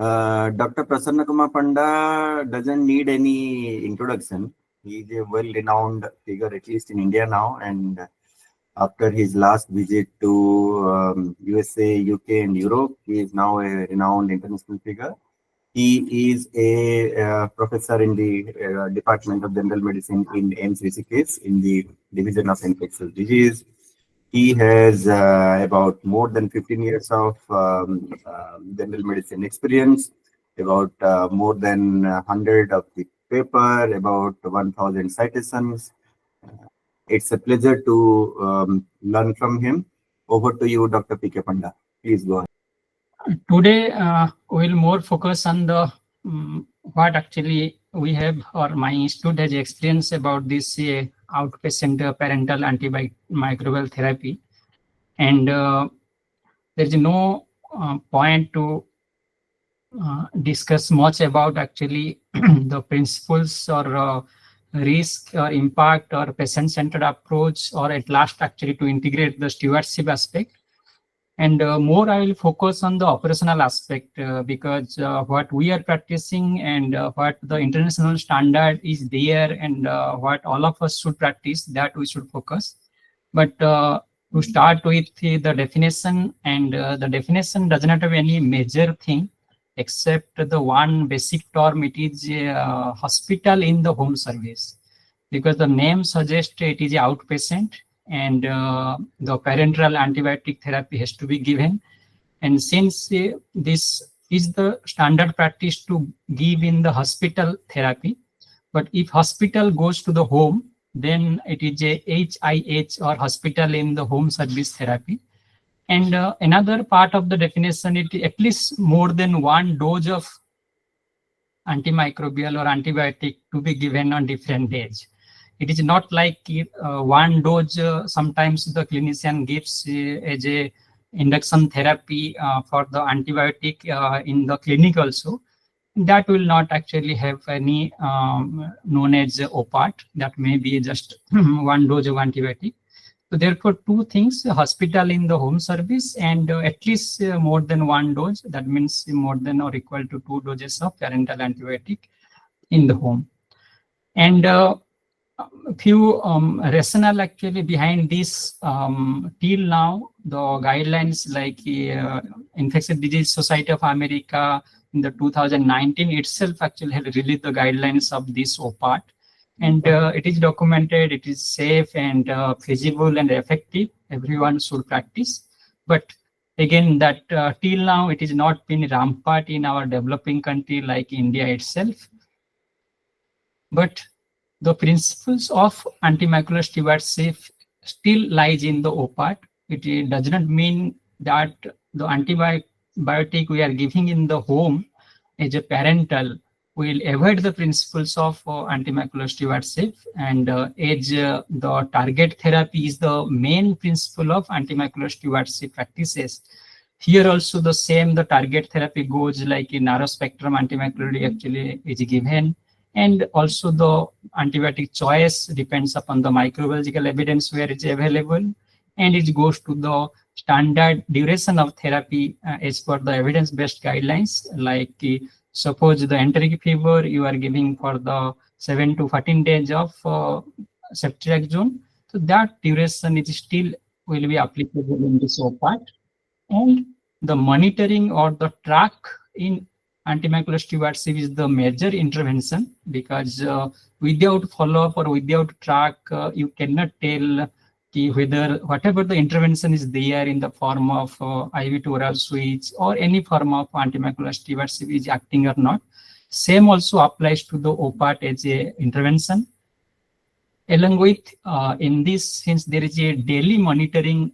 Dr. Prasan Kumar Panda doesn't need any introduction. He is a well-renowned figure, at least in India now. And after his last visit to USA, UK, and Europe, he is now a renowned international figure. He is a professor in the Department of General Medicine in AIIMS Rishikesh in the Division of Infectious Disease. He has about more than 15 years of general medicine experience, about more than 100 of the paper, about 1,000 citations. It's a pleasure to learn from him. Over to you, Dr. P.K. Panda. Please go ahead. Today, we'll more focus on the what actually we have or my institute has experience about this outpatient parental antimicrobial therapy, and there is no point to discuss much about actually the principles or risk or impact or patient-centered approach, or at last actually to integrate the stewardship aspect. And more I will focus on the operational aspect because what we are practicing and what the international standard is there, and what all of us should practice, that we should focus. But to start with the definition, and the definition does not have any major thing except the one basic term. It is hospital in the home service, because the name suggests it is outpatient, and the parenteral antibiotic therapy has to be given. And since this is the standard practice to give in the hospital therapy, but if hospital goes to the home, then it is a HIH, or hospital in the home service therapy. And another part of the definition, it at least more than one dose of antimicrobial or antibiotic to be given on different days. It is not like one dose. Sometimes the clinician gives as a induction therapy for the antibiotic in the clinic also. That will not actually have any known as OPAT. That may be just one dose of antibiotic. So therefore, two things: hospital in the home service, and at least more than one dose. That means more than or equal to 2 doses of parental antibiotic in the home. And few rationale actually behind this. Till now, the guidelines like Infectious Disease Society of America in the 2019 itself actually had released the guidelines of this OPAT, and it is documented, it is safe and feasible and effective. Everyone should practice. But again, that till now it is not been rampant in our developing country like India itself. But the principles of antimicrobial stewardship still lies in the OPAT. It does not mean that the antibiotic we are giving in the home as a parental will avoid the principles of antimicrobial stewardship. And as the target therapy is the main principle of antimicrobial stewardship practices, here also the same, the target therapy goes like in narrow spectrum antimicrobial actually is given. And also the antibiotic choice depends upon the microbiological evidence where it's available, and it goes to the standard duration of therapy as per the evidence-based guidelines. Like suppose the enteric fever, you are giving for the 7 to 14 days of ceftriaxone. So that duration is still will be applicable in this OPAT. And the monitoring or the track in antimicrobial stewardship is the major intervention, because without follow-up or without track, you cannot tell whether whatever the intervention is there in the form of IV to oral switch or any form of antimicrobial stewardship is acting or not. Same also applies to the OPAT as a intervention. Along with in this, since there is a daily monitoring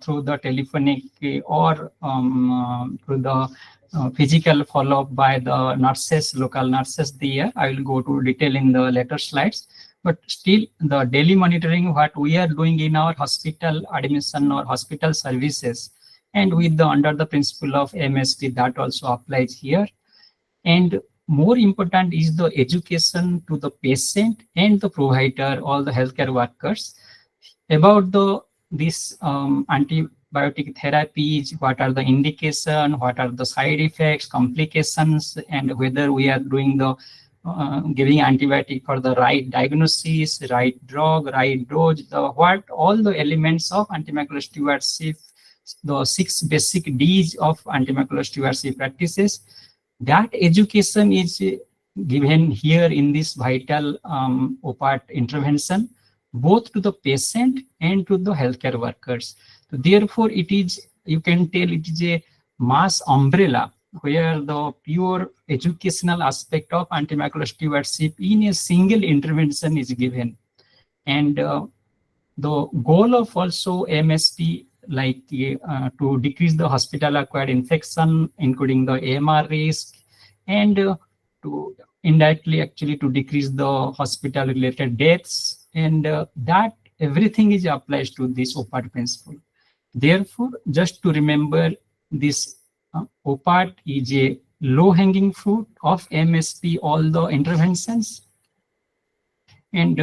through the telephonic or through the physical follow-up by the nurses, local nurses there. I will go to detail in the later slides. But still, the daily monitoring, what we are doing in our hospital admission or hospital services, and with the under the principle of MSP, that also applies here. And more important is the education to the patient and the provider, all the healthcare workers, about the this antibiotic therapies, what are the indication, what are the side effects, complications, and whether we are doing the giving antibiotic for the right diagnosis, right drug, right dose, what all the elements of antimicrobial stewardship, the 6 basic D's of antimicrobial stewardship practices. That education is given here in this vital OPAT intervention, both to the patient and to the healthcare workers. So therefore, it is, you can tell it is a mass umbrella where the pure educational aspect of antimicrobial stewardship in a single intervention is given. And the goal of also MSP, like to decrease the hospital-acquired infection, including the AMR risk, and to indirectly actually to decrease the hospital-related deaths, and that everything is applied to this OPAT principle. Therefore, just to remember, this OPAT is a low-hanging fruit of MSP, all the interventions. And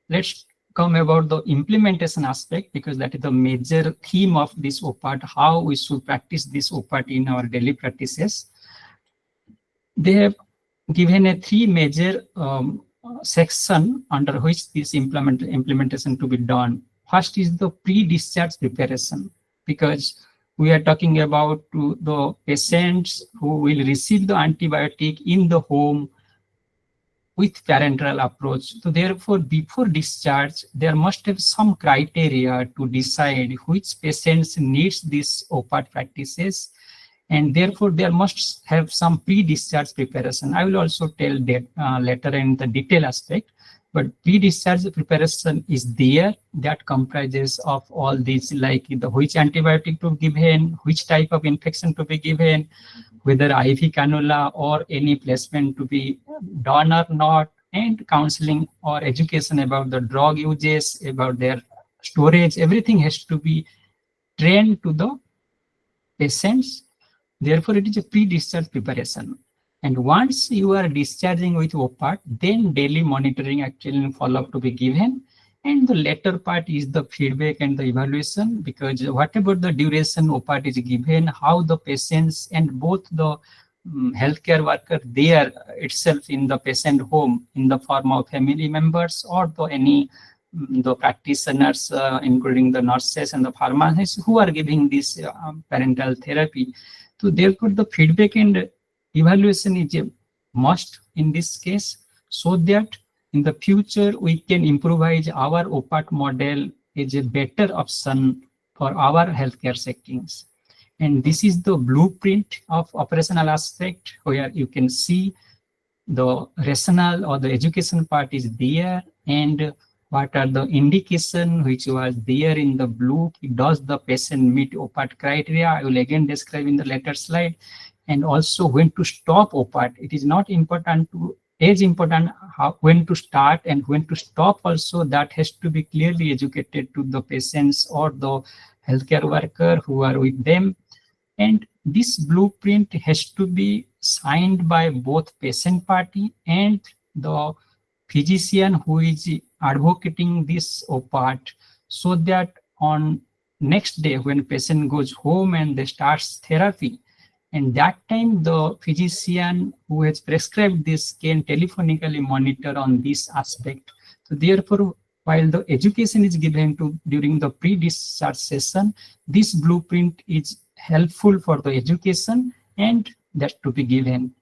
let's come about the implementation aspect, because that is the major theme of this OPAT, how we should practice this OPAT in our daily practices. They have given a 3 major section under which this implementation to be done. First is the pre-discharge preparation, because we are talking about the patients who will receive the antibiotic in the home with parenteral approach. So therefore, before discharge, there must have some criteria to decide which patients needs these OPAT practices, and therefore there must have some pre-discharge preparation. I will also tell that later in the detail aspect, but pre-discharge preparation is there, that comprises of all these, like the which antibiotic to be given, which type of infection to be given, whether IV cannula or any placement to be done or not, and counseling or education about the drug uses, about their storage, everything has to be trained to the patients. Therefore, it is a pre-discharge preparation. And once you are discharging with OPAT, then daily monitoring actually follow-up to be given. And the latter part is the feedback and the evaluation, because whatever the duration OPAT is given, how the patients and both the healthcare worker there itself in the patient home in the form of family members or the practitioners, including the nurses and the pharmacists who are giving this parenteral therapy. So therefore, the feedback and evaluation is a must in this case, so that in the future we can improvise our OPAT model as a better option for our healthcare settings. And this is the blueprint of operational aspect, where you can see the rationale or the education part is there, and what are the indication which was there in the blue. Does the patient meet OPAT criteria? I will again describe in the later slide. And also when to stop OPAT. It is not important to, as important when to start and when to stop also, that has to be clearly educated to the patients or the healthcare worker who are with them. And this blueprint has to be signed by both patient party and the physician who is advocating this OPAT, so that on next day when patient goes home and they starts therapy, and that time the physician who has prescribed this can telephonically monitor on this aspect. So therefore, while the education is given to during the pre-discharge session, this blueprint is helpful for the education and that to be given.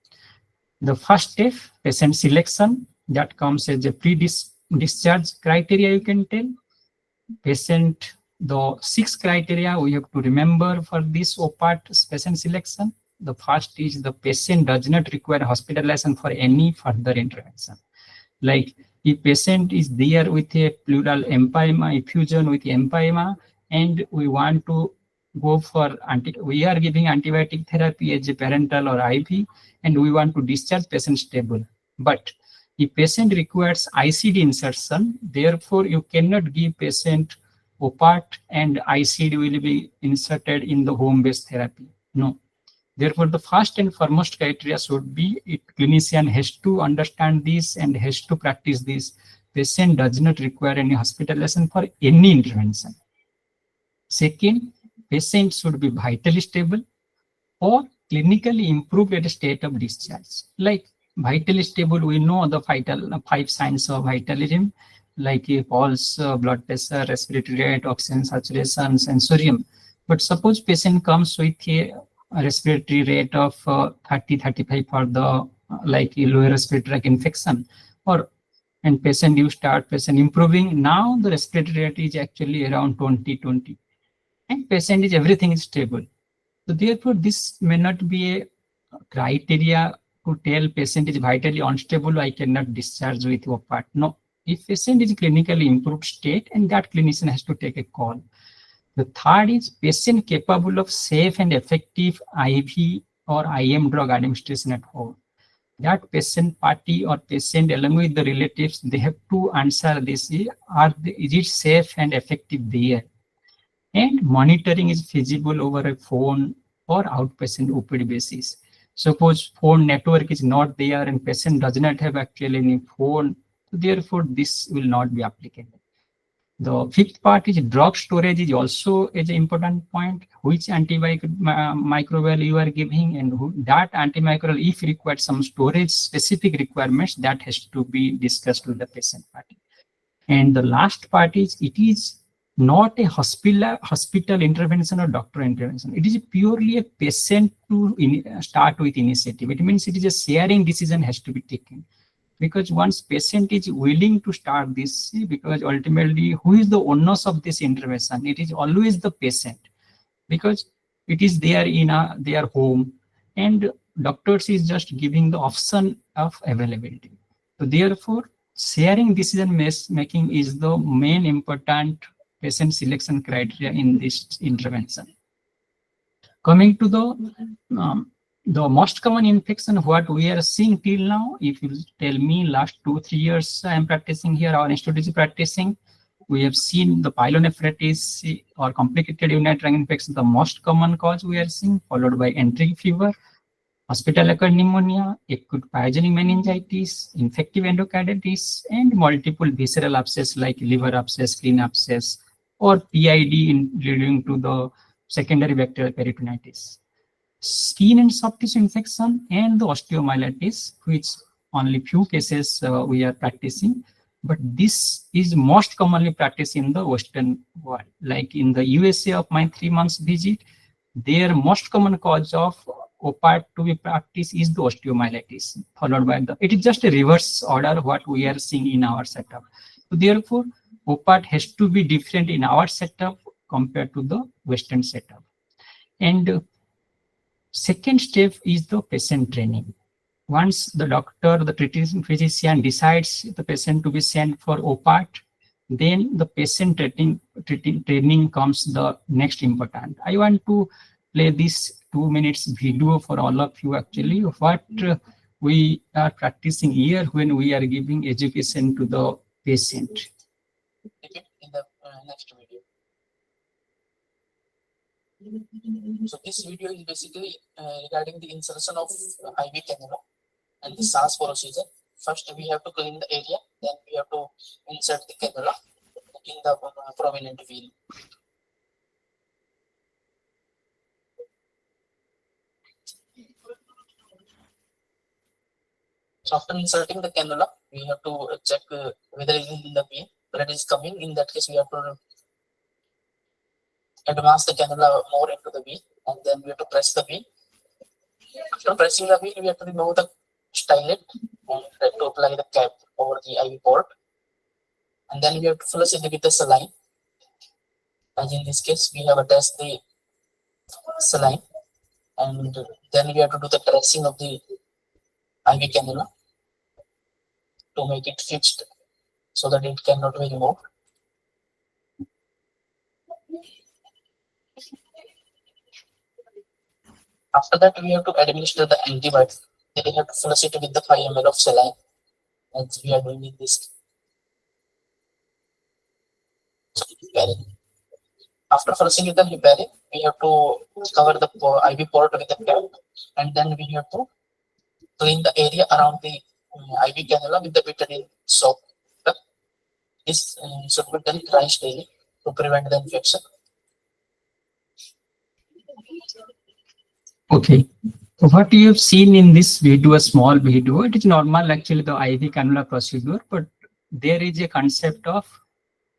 The first step, patient selection, that comes as a pre-discharge criteria, you can tell. Patient, the 6 criteria we have to remember for this OPAT patient selection. The first is the patient does not require hospitalization for any further intervention. Like if patient is there with a pleural empyema, effusion with empyema, and we want to go for we are giving antibiotic therapy as a parenteral or IV, and we want to discharge patient stable. But if patient requires ICD insertion, therefore you cannot give patient OPAT and ICD will be inserted in the home-based therapy. No. Therefore, the first and foremost criteria should be clinician has to understand this and has to practice this. Patient does not require any hospitalization for any intervention. Second, patient should be vitally stable or clinically improved at a state of discharge. Like vitally stable, we know the five signs of vitalism, like pulse, blood pressure, respiratory rate, oxygen saturation, sensorium. But suppose patient comes with a respiratory rate of 30-35 for the like lower respiratory tract infection, or and patient improving. Now the respiratory rate is actually around 20, and patient is everything is stable. So therefore, this may not be a criteria to tell patient is vitally unstable, I cannot discharge with OPAT. No, if patient is clinically improved state, and that clinician has to take a call. The third is patient capable of safe and effective IV or IM drug administration at home. That patient party or patient along with the relatives, they have to answer this, is it safe and effective there? And monitoring is feasible over a phone or outpatient OPD basis. Suppose phone network is not there and patient does not have actually any phone, therefore this will not be applicable. The fifth part is drug storage is also an important point. Which antimicrobial you are giving, and that antimicrobial, if required some storage specific requirements, that has to be discussed with the patient party. And the last part is, it is not a hospital intervention or doctor intervention. It is purely a patient to start with initiative. It means it is a sharing decision has to be taken. Because once patient is willing to start this, because ultimately who is the owners of this intervention? It is always the patient, because it is there in their home, and doctors is just giving the option of availability. So therefore, sharing decision making is the main important patient selection criteria in this intervention. Coming to the most common infection, what we are seeing till now, if you tell me last 2-3 years I am practicing here, our institute is practicing, we have seen the pyelonephritis or complicated urinary tract infection, the most common cause we are seeing, followed by enteric fever, hospital-acquired pneumonia, acute pyogenic meningitis, infective endocarditis, and multiple visceral abscess like liver abscess, spleen abscess, or PID leading to the secondary bacterial peritonitis. Skin and soft tissue infection and the osteomyelitis, which only few cases we are practicing, but this is most commonly practiced in the Western world. Like in the USA of my 3 months visit, their most common cause of OPAT to be practiced is the osteomyelitis, followed by it is just a reverse order what we are seeing in our setup. So therefore, OPAT has to be different in our setup compared to the Western setup. And second step is the patient training. Once the doctor, the treating physician decides the patient to be sent for OPAT, then the patient training comes the next important. I want to play this 2 minutes video for all of you actually, what we are practicing here when we are giving education to the patient. In the next video. So this video is basically regarding the insertion of IV cannula and the SAS procedure. First we have to clean the area, then we have to insert the cannula in the prominent vein. So after inserting the cannula, we have to check whether it is in the vein, blood is coming. In that case, we have to advance the cannula more into the vein, and then we have to press the vein. After pressing the vein, we have to remove the stylet and to apply the cap over the IV port, and then we have to flush it with the saline. As in this case, we have attached the saline, and then we have to do the dressing of the IV cannula to make it fixed so that it cannot be removed. After that, we have to administer the antibiotic. They have to flush it with the 5 ml of saline, as we are doing in this. After flushing it, we have to cover the IV port with the cap, and then we have to clean the area around the IV cannula with the betadine soap. This should be done thrice daily to prevent the infection. Okay. So what you have seen in this video, a small video, it is normal actually the IV cannula procedure, but there is a concept of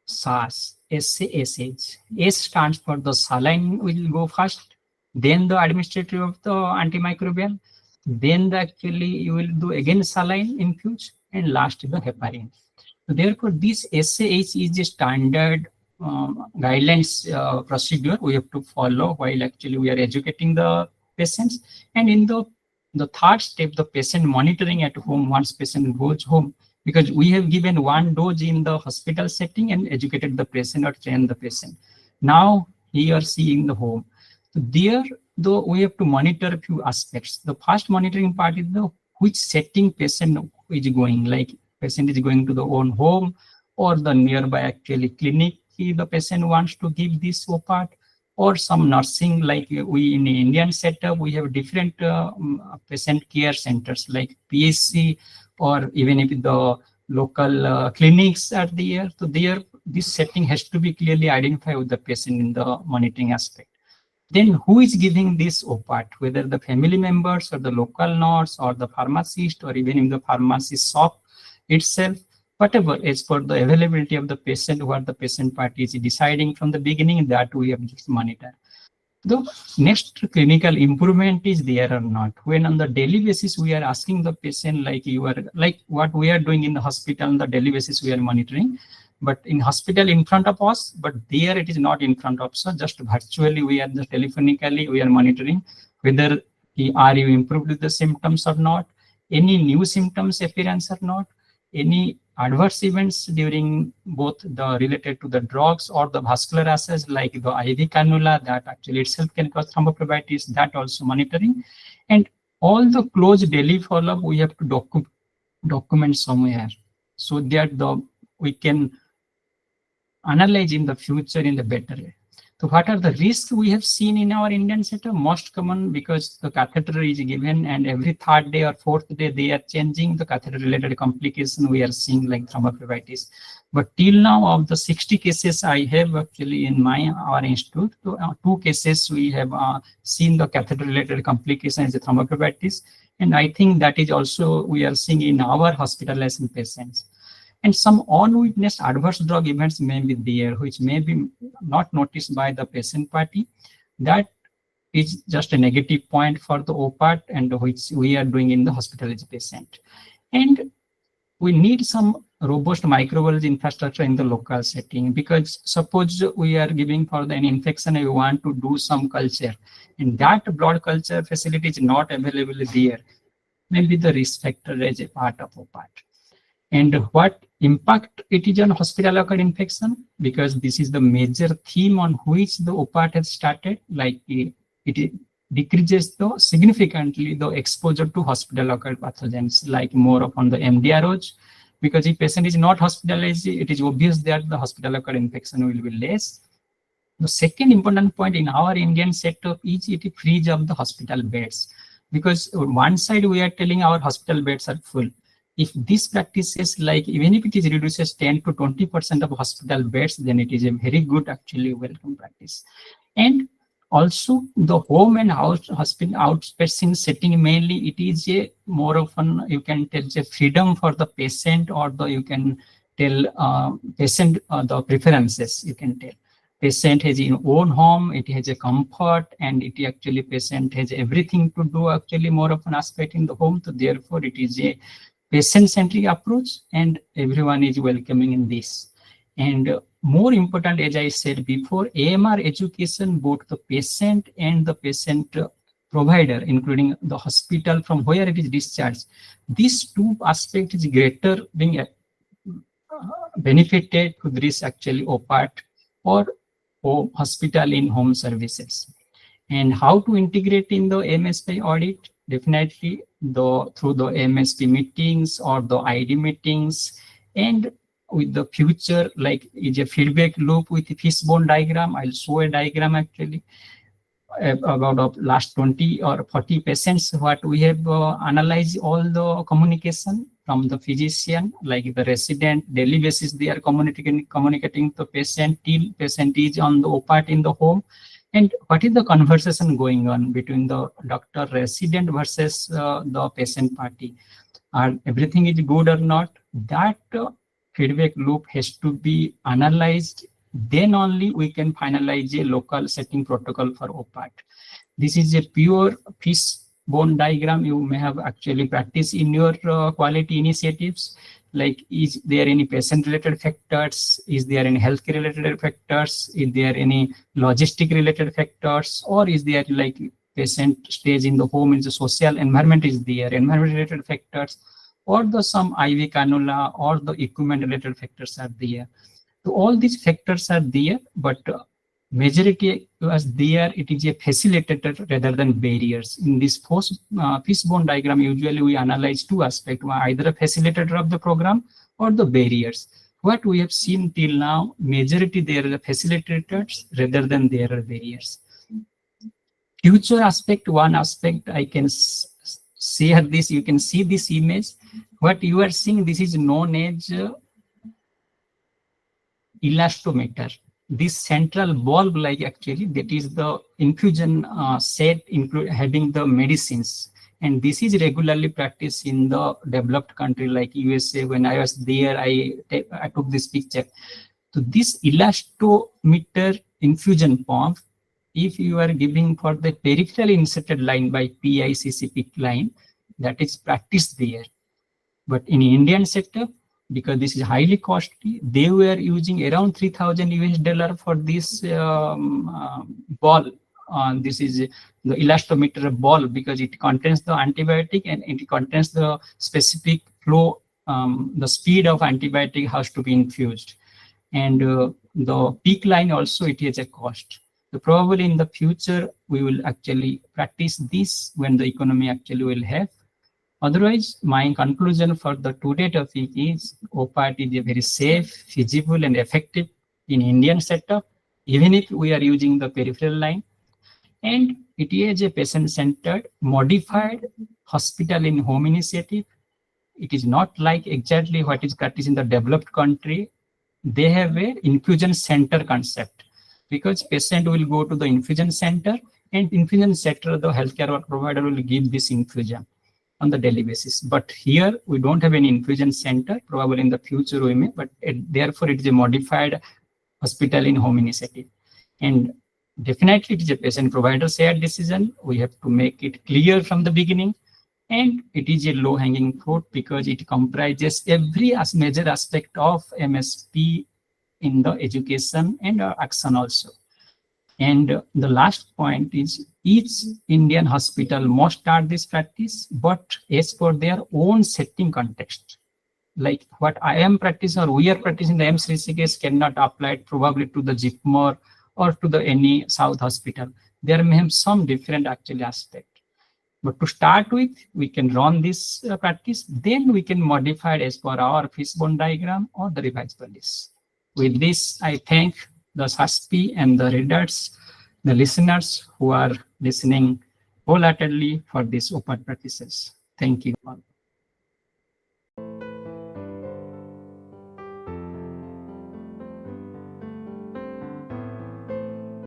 SARS, SASH. S stands for the saline will go first, then the administrative of the antimicrobial, then actually you will do again saline infuse, and last the heparin. So therefore, this SAH is a standard guidelines procedure we have to follow while actually we are educating the patients. And in the third step, the patient monitoring at home once patient goes home, because we have given one dose in the hospital setting and educated the patient or trained the patient. Now he or she in the home. So there, though, we have to monitor a few aspects. The first monitoring part is the which setting patient is going, like patient is going to the own home or the nearby actually clinic the patient wants to give this OPAT, or some nursing, like we in the Indian setup, we have different patient care centers like PSC, or even if the local clinics are there. So there, this setting has to be clearly identified with the patient in the monitoring aspect. Then who is giving this OPAT, whether the family members or the local nurse or the pharmacist, or even in the pharmacy shop itself, whatever is for the availability of the patient, what the patient party is deciding from the beginning, that we have just monitor. The next clinical improvement is there or not. When on the daily basis we are asking the patient, like you are, like what we are doing in the hospital on the daily basis we are monitoring, but in hospital in front of us, but there it is not in front of us. So just virtually we are just telephonically we are monitoring whether are you improved with the symptoms or not, any new symptoms appearance or not, any adverse events during both the related to the drugs or the vascular assays like the IV cannula that actually itself can cause thrombophlebitis, that also monitoring. And all the close daily follow-up we have to document somewhere, so that we can analyze in the future in the better way. So what are the risks we have seen in our Indian setup? Most common, because the catheter is given and every third day or fourth day they are changing the catheter related complication we are seeing like thrombophlebitis. But till now of the 60 cases I have actually in our institute, 2 cases we have seen the catheter related complication is thrombophlebitis. And I think that is also we are seeing in our hospitalization patients. And some unwitnessed adverse drug events may be there, which may be not noticed by the patient party. That is just a negative point for the OPAT, and which we are doing in the hospitalized patient. And we need some robust microbiology infrastructure in the local setting, because suppose we are giving for an infection and we want to do some culture, and that blood culture facility is not available there. Maybe the risk factor is a part of OPAT. And what impact it is on hospital-acquired infection, because this is the major theme on which the OPAT has started, like it decreases significantly the exposure to hospital-acquired pathogens, like more upon the MDROs, because if patient is not hospitalized, it is obvious that the hospital-acquired infection will be less. The second important point in our Indian setup is it frees up the hospital beds, because on one side we are telling our hospital beds are full. If this practices, like even if it is reduces 10 to 20% of hospital beds, then it is a very good actually welcome practice. And also the home and hospital outpatient setting, mainly it is a more often you can tell a freedom for the patient, or you can tell patient the preferences. You can tell patient has his own home, it has a comfort, and it actually patient has everything to do actually more of an aspect in the home. So therefore it is a patient-centric approach, and everyone is welcoming in this. And more important, as I said before, AMR education, both the patient and the patient provider, including the hospital from where it is discharged. These two aspects is greater being benefited to this actually OPAT or hospital in home services. And how to integrate in the MSP audit? Definitely through the MSP meetings or the ID meetings, and with the future, like is a feedback loop with a fishbone diagram. I'll show a diagram actually about last 20 or 40 patients, what we have analyzed all the communication from the physician, like the resident, daily basis they are communicating the patient till patient is on the OPAT in the home. And what is the conversation going on between the doctor resident versus the patient party? Are everything is good or not? That feedback loop has to be analyzed. Then only we can finalize a local setting protocol for OPAT. This is a pure fishbone diagram you may have actually practiced in your quality initiatives. Like, is there any patient-related factors? Is there any healthcare-related factors? Is there any logistic-related factors? Or is there like patient stays in the home, in the social environment is there, environment-related factors, or the some IV cannula or the equipment-related factors are there. So all these factors are there, but majority was there, it is a facilitator rather than barriers. In this fishbone diagram, usually we analyze two aspects, either a facilitator of the program or the barriers. What we have seen till now, majority there are facilitators rather than there are barriers. Future aspect, one aspect I can share this, you can see this image. What you are seeing, this is known as elastometer. This central bulb, like actually, that is the infusion set having the medicines. And this is regularly practiced in the developed country like USA. When I was there, I took this picture. So this elastometer infusion pump, if you are giving for the peripheral inserted line by PICC line, that is practiced there. But in Indian setup, because this is highly costly, they were using around $3,000 for this ball. This is the elastometer ball because it contains the antibiotic and it contains the specific flow, the speed of antibiotic has to be infused. And the peak line also, it has a cost. So probably in the future, we will actually practice this when the economy actually will have. Otherwise, my conclusion for the today topic is OPAT is a very safe, feasible, and effective in Indian setup, even if we are using the peripheral line. And it is a patient-centered, modified hospital in home initiative. It is not like exactly what is practiced in the developed country. They have a infusion center concept because patient will go to the infusion center and infusion center, the healthcare provider will give this infusion on the daily basis. But here we don't have any infusion center. Probably in the future we may, but therefore it is a modified hospital in home initiative. And definitely it is a patient provider shared decision. We have to make it clear from the beginning. And it is a low hanging fruit because it comprises every major aspect of MSP in the education and action also. And the last point is each Indian hospital must start this practice, but as for their own setting context. Like what I am practicing or we are practicing the AIIMS Rishikesh cannot apply it probably to the JIPMOR or to the any South hospital. There may have some different actually aspect. But to start with, we can run this practice, then we can modify it as per our fishbone diagram or the revised policy. With this, I thank the SASPI and the readers, the listeners who are listening wholeheartedly for these OPAT practices. Thank you all.